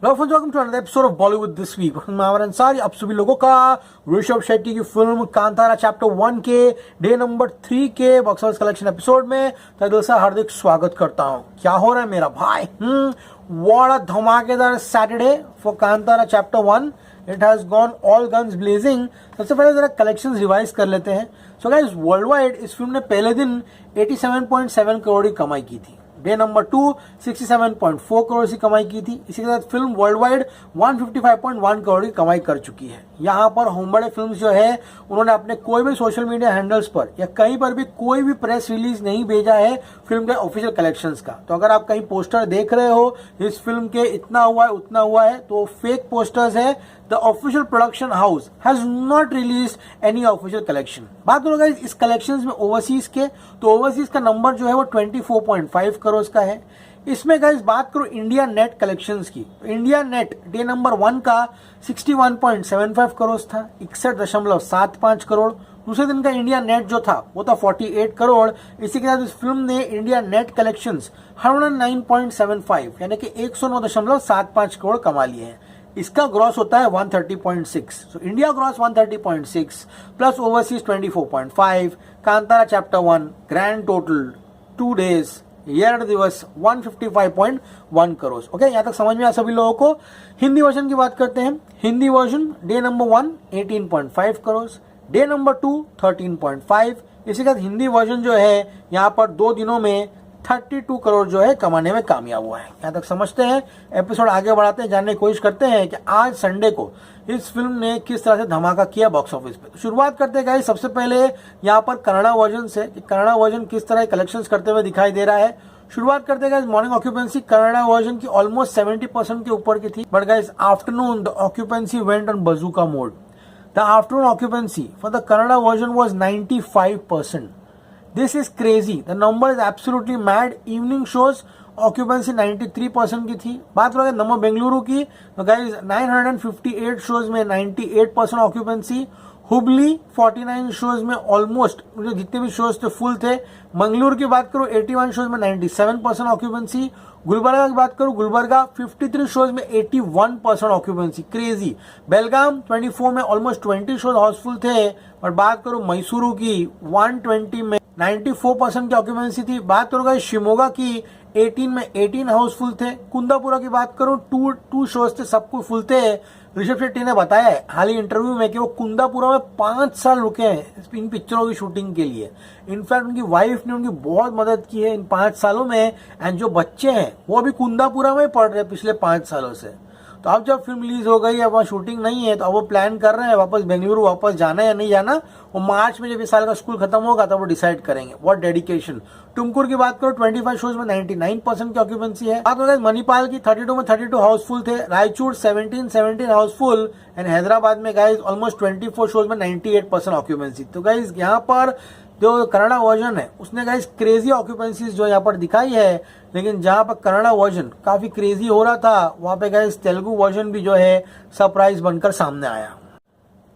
Hello friends, welcome to another episode of Bollywood this week. मैं आमिर अंसारी आप सभी लोगों का ऋषभ शेट्टी की फिल्म कांतारा चैप्टर 1 के डे नंबर 3 के बॉक्स ऑफिस कलेक्शन एपिसोड में तहे दिल से हार्दिक स्वागत करता हूं। क्या हो रहा है मेरा भाई? व्हाट अ धमाकेदार Saturday for Kantara chapter 1। It has gone all guns blazing. सबसे पहले जरा कलेक्शंस रिवाइज कर लेते हैं। सो गाइस, वर्ल्ड वाइड इस फिल्म ने पहले दिन 87.7 करोड़ की कमाई की थी। डे नंबर 2 67.4 करोड़ की कमाई की थी। इसी के साथ फिल्म वर्ल्ड वाइड 155.1 करोड़ की कमाई कर चुकी है। यहाँ पर होमबड़े फिल्म्स जो है उन्होंने अपने कोई भी सोशल मीडिया हैंडल्स पर या कहीं पर भी कोई भी प्रेस रिलीज नहीं भेजा है फिल्म के ऑफिशियल कलेक्शंस का। तो अगर आप कहीं पोस्टर देख रहे हो इस फिल्म के इतना हुआ है उतना हुआ है तो फेक पोस्टर्स है। The official production house has not release any official collection. बात करो गाइस इस कलेक्शंस में ओवरसीज के, तो ओवरसीज का नंबर जो है वो 24.5 करोड़ का है। इसमें गाइस बात करो इंडिया नेट कलेक्शंस की, इंडिया नेट डे नंबर 1 का 61.75 करोड़ था, 61.75 करोड़। दूसरे दिन का इंडिया नेट जो था वो था 48 करोड़। इसी के साथ इस फिल्म ने इंडिया नेट कलेक्शंस 109.75 यानी कि 109.75 करोड़ कमा लिए हैं। इसका ग्रॉस होता है 130.6। So India gross 130.6 plus overseas 24.5। Kantara chapter 1 grand total 2 days 2 दिवस 155.1 करोड़। ओके, यहाँ तक समझ में आया सभी लोगों को। हिंदी वर्जन की बात करते हैं। Hindi version day number 1 18.5 crore, day number 2 13.5। इसी के साथ हिंदी वर्जन जो है यहाँ पर 2 दिनों में 32 करोड़ जो है कमाने में कामयाब हुआ है। यहाँ तक समझते हैं। एपिसोड आगे बढ़ाते हैं, जानने की कोशिश करते हैं कि आज संडे को इस फिल्म ने किस तरह से धमाका किया बॉक्स ऑफिस पे। तो शुरुआत करते हैं गाइस सबसे पहले यहाँ पर कन्नड़ा वर्जन से कि कन्नड़ा वर्जन किस तरह कलेक्शंस करते हुए दिखाई दे रहा है। शुरुआत करते हैं guys morning occupancy Kannada version की ऑलमोस्ट 70% के ऊपर की थी, but guys afternoon the occupancy went on bazooka mode. The afternoon occupancy for the Kannada version was 95%. This is crazy. The number is absolutely mad. Evening shows occupancy 93% की थी। बात करें number Bengaluru की तो गाइस 958 शोज में 98% ऑक्यूपेंसी। हुबली 49 शोज में almost जितने भी शोज थे फुल थे। मंगलूर की बात करूं 81 शोज में 97% ऑक्यूपेंसी। गुलबर्गा की बात करूं गुलबर्गा 53 शोज में 81% ऑक्यूपेंसी, क्रेजी। बेलगाम 24 में ऑलमोस्ट 20 शोज हाउसफुल थे। और बात करूं मैसूरू की 120 में 94% की ऑक्यूपेंसी थी। बात करूंगा शिमोगा की 18 में 18 हाउसफुल थे। कुंदापुरा की बात करूं 2 शोज थे, सब कुछ फुल थे। ऋषभ शेट्टी ने बताया है हाल ही इंटरव्यू में कि वो कुंदापुरा में 5 साल रुके हैं इन पिक्चरों की शूटिंग के लिए। इनफैक्ट उनकी वाइफ ने उनकी बहुत मदद की है इन 5 सालों में। एंड जो बच्चे हैं वो अभी कुंदापुरा में पढ़ रहे हैं पिछले 5 सालों से। तो अब जब फिल्म रिलीज हो गई है, वहाँ शूटिंग नहीं है, तो अब वो प्लान कर रहे हैं वापस बेंगलुरु वापस जाना है या नहीं जाना। वो मार्च में जब इस साल का स्कूल खत्म होगा तब वो डिसाइड करेंगे। What dedication. टुमकुर की बात करो 25 शोज में 99% की ऑक्यूपेंसी है। बात करें मणिपाल की 32 में 32 हाउसफुल थे। रायचूर 17 हाउसफुल। एंड हैदराबाद में गाइज ऑलमोस्ट 24 शोज में 98% ऑक्यूपेंसी। तो गाइज यहाँ पर जो कन्नड़ा वर्जन है उसने गाइस क्रेजी ऑक्यूपेंसीज जो यहाँ पर दिखाई है, लेकिन जहां पर कन्नड़ा वर्जन काफी क्रेजी हो रहा था वहां पे गाइस तेलुगु वर्जन भी जो है सरप्राइज बनकर सामने आया।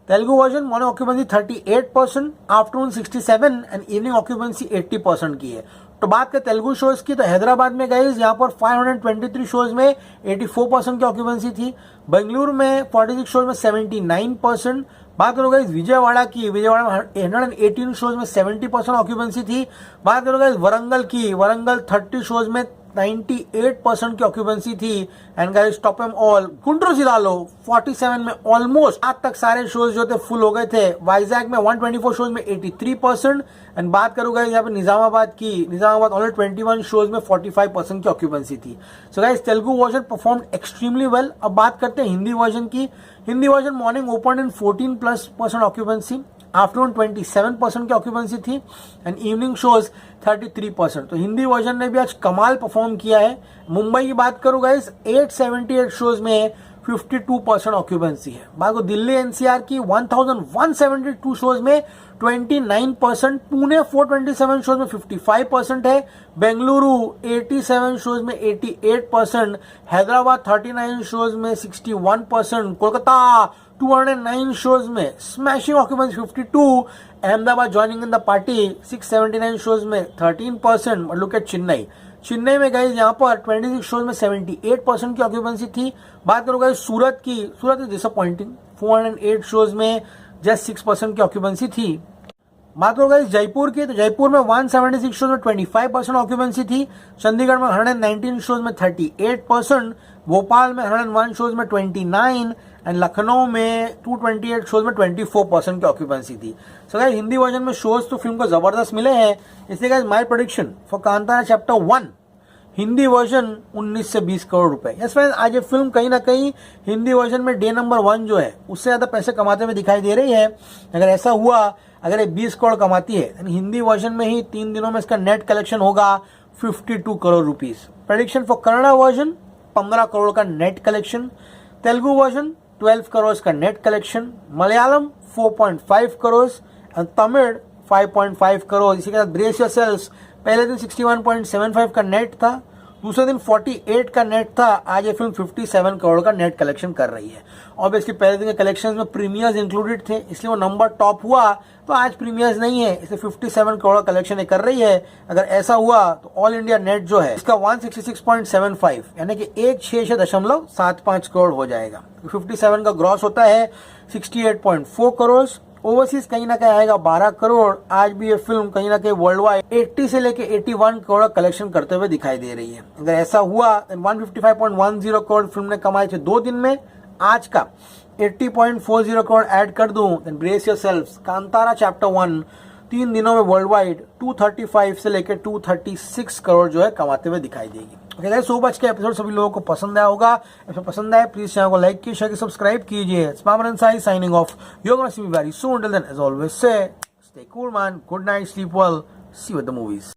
Telugu version morning occupancy 38%, afternoon 67 and evening occupancy 80% की है। तो बात करें तेलुगु शोज की तो हैदराबाद में गाइस यहाँ पर 523 शोज में 84% की ऑक्यूपेंसी थी। बेंगलुरु में 46 शोज में 79%। बात करो गाइस विजयवाड़ा की, विजयवाड़ा में 118 शोज में 70% ऑक्यूपेंसी थी। बात करो गाइस वरंगल की, वरंगल 30 शोज में 98% की ऑक्यूपेंसी थी। And guys top them all Guntur जिलालो 47 में ऑलमोस्ट आज तक सारे शोज जो थे फुल हो गए थे। वाइजैक में 124 शोज में 83%। एंड बात करूँ गाइस यहाँ पे निजामाबाद की, निजामाबाद ऑलरेडी 21 शोज में 45% की ऑक्यूपेंसी थी। So guys Telugu version perform extremely well. अब बात करते हैं हिंदी वर्जन की। Hindi version morning open in 14+% occupancy, afternoon 27% की ऑक्यूपेंसी थी। And evening shows 33%। तो हिंदी वर्जन ने भी आज कमाल परफॉर्म किया है। मुंबई की बात करूँ गाइस 878 शोज में 52% ऑक्यूपेंसी है। बात को दिल्ली एनसीआर की 1172 शोज में 29%, पुणे 427 शोज में 55% है। बेंगलुरु 87 शोज में 88%, हैदराबाद 39 शोज में 61%, कोलकाता 209 शोज में smashing occupancy 52, Ahmedabad joining in the party 679 shows में 13%। लुक एट चेन्नई चेन्नई में गाइज यहाँ पर 26 शोज में 78% की ऑक्यूपेंसी थी। बात करो गाइज सूरत की, सूरत इज डिसअपॉइंटिंग, 408 शोज में जस्ट 6% की ऑक्यूपेंसी थी। बात करो गाइज जयपुर की, तो जयपुर में 176 शोज में 25% ऑक्यूपेंसी थी। चंडीगढ़ में 119 शोज में 38%, भोपाल में 101 शोज में 29 एंड लखनऊ में 228 शोज में 24% की ऑक्यूपेंसी थी। सो गाइस हिंदी वर्जन में शोज तो फिल्म को जबरदस्त मिले हैं। इसलिए guys my prediction for Kantara chapter 1 Hindi version 19 से 20 करोड़ रुपए। यस फ्रेंड्स, आज ये फिल्म कहीं ना कहीं हिंदी वर्जन में डे नंबर 1 जो है उससे ज्यादा पैसे कमाते हुए दिखाई दे रही है। अगर ऐसा हुआ, अगर ये 20 करोड़ कमाती है, हिंदी वर्जन में ही 3 दिनों में इसका नेट कलेक्शन होगा 52 crore rupees. Prediction for Kannada version 15 crore का net collection, Telugu version 12 crore का नेट कलेक्शन, मलयालम 4.5 करोड़ और तमिल 5.5 करोड़। इसी के साथ ब्रेस योरसेल्व्स, पहले दिन 61.75 का नेट था, दूसरे दिन 48 का नेट था, आज ये फिल्म 57 करोड़ का नेट कलेक्शन कर रही है। ऑब्वियसली पहले दिन के कलेक्शन में प्रीमियर्स इंक्लूडेड थे, इसलिए वो नंबर टॉप हुआ। तो आज प्रीमियर्स नहीं है, इसलिए 57 करोड़ कलेक्शन कर रही है। अगर ऐसा हुआ तो ऑल इंडिया नेट जो है इसका 166.75 यानी कि 166.75 करोड़ हो जाएगा। 57 का ग्रॉस होता है 68.4 करोड़। ओवरसीज कहीं ना कहीं आएगा 12 करोड़। आज भी ये फिल्म कहीं ना कहीं वर्ल्ड वाइड 80 से लेके 81 करोड़ कलेक्शन करते हुए दिखाई दे रही है। अगर ऐसा हुआ 155.10 करोड़ फिल्म ने कमाए थे 2 दिन में, आज का 80.40 करोड़ ऐड कर दूं, then brace yourselves, Kantara chapter 1 3 दिनों में वर्ल्ड वाइड 235 से लेकर 236 करोड़ जो है कमाते हुए दिखाई देगी। ओके गाइस, सो मच का एपिसोड सभी लोगों को पसंद आया होगा। एपिसोड पसंद आए प्लीज चैनल को लाइक कीजिए, शेयर सब्सक्राइब कीजिए। It's Mamar Ansari signing off. You are gonna see me very soon. Till then as always say stay cool man, good night, sleep well, see you with the movies.